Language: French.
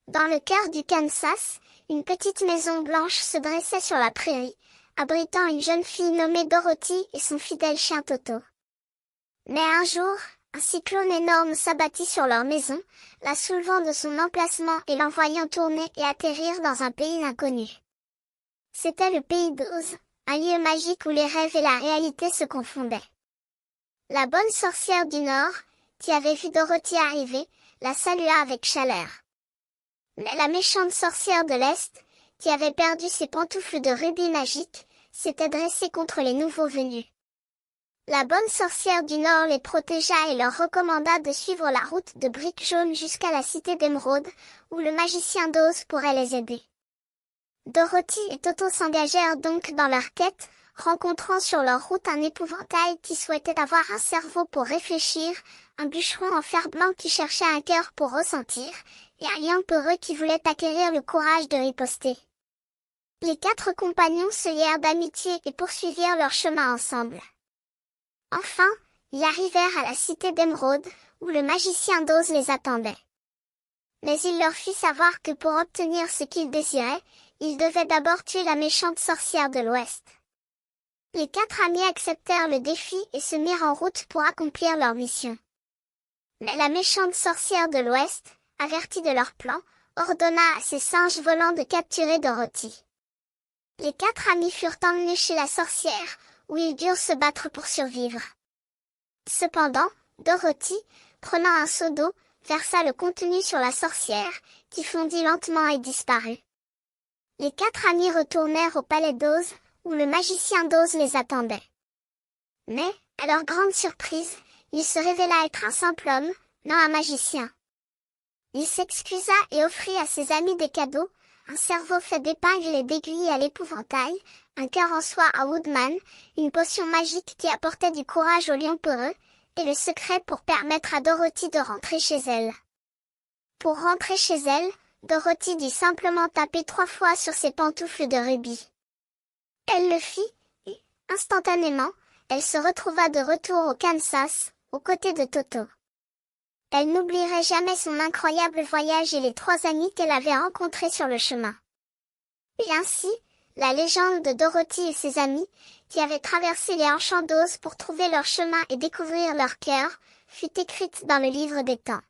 Dans le cœur du Kansas, une petite maison blanche se dressait sur la prairie, abritant une jeune fille nommée Dorothy et son fidèle chien Toto. Mais un jour, un cyclone énorme s'abattit sur leur maison, la soulevant de son emplacement et l'envoyant tourner et atterrir dans un pays inconnu. C'était le pays d'Oz, un lieu magique où les rêves et la réalité se confondaient. La bonne sorcière du Nord, qui avait vu Dorothy arriver, la salua avec chaleur. Mais la méchante sorcière de l'Est, qui avait perdu ses pantoufles de rubis magiques, s'était dressée contre les nouveaux venus. La bonne sorcière du Nord les protégea et leur recommanda de suivre la route de briques jaunes jusqu'à la cité d'Émeraude, où le magicien d'Oz pourrait les aider. Dorothy et Toto s'engagèrent donc dans leur quête, rencontrant sur leur route un épouvantail qui souhaitait avoir un cerveau pour réfléchir, un bûcheron en fer blanc qui cherchait un cœur pour ressentir, et un lion peureux qui voulait acquérir le courage de riposter. Les 4 compagnons se lièrent d'amitié et poursuivirent leur chemin ensemble. Enfin, ils arrivèrent à la cité d'Émeraude, où le magicien d'Oz les attendait. Mais il leur fit savoir que pour obtenir ce qu'ils désiraient, ils devaient d'abord tuer la méchante sorcière de l'Ouest. Les 4 amis acceptèrent le défi et se mirent en route pour accomplir leur mission. Mais la méchante sorcière de l'Ouest, avertie de leur plan, ordonna à ses singes volants de capturer Dorothy. Les 4 amis furent emmenés chez la sorcière, où ils durent se battre pour survivre. Cependant, Dorothy, prenant un seau d'eau, versa le contenu sur la sorcière, qui fondit lentement et disparut. Les 4 amis retournèrent au palais d'Oz, où le magicien d'Oz les attendait. Mais, à leur grande surprise, il se révéla être un simple homme, non un magicien. Il s'excusa et offrit à ses amis des cadeaux, un cerveau fait d'épingles et d'aiguilles à l'épouvantail, un cœur en soie à Woodman, une potion magique qui apportait du courage au lion peureux, et le secret pour permettre à Dorothy de rentrer chez elle. Pour rentrer chez elle, Dorothy dut simplement taper 3 fois sur ses pantoufles de rubis. Elle le fit, et, instantanément, elle se retrouva de retour au Kansas, aux côtés de Toto. Elle n'oublierait jamais son incroyable voyage et les 3 amis qu'elle avait rencontrés sur le chemin. Et ainsi, la légende de Dorothy et ses amis, qui avaient traversé les enchants d'Oz pour trouver leur chemin et découvrir leur cœur, fut écrite dans le livre des temps.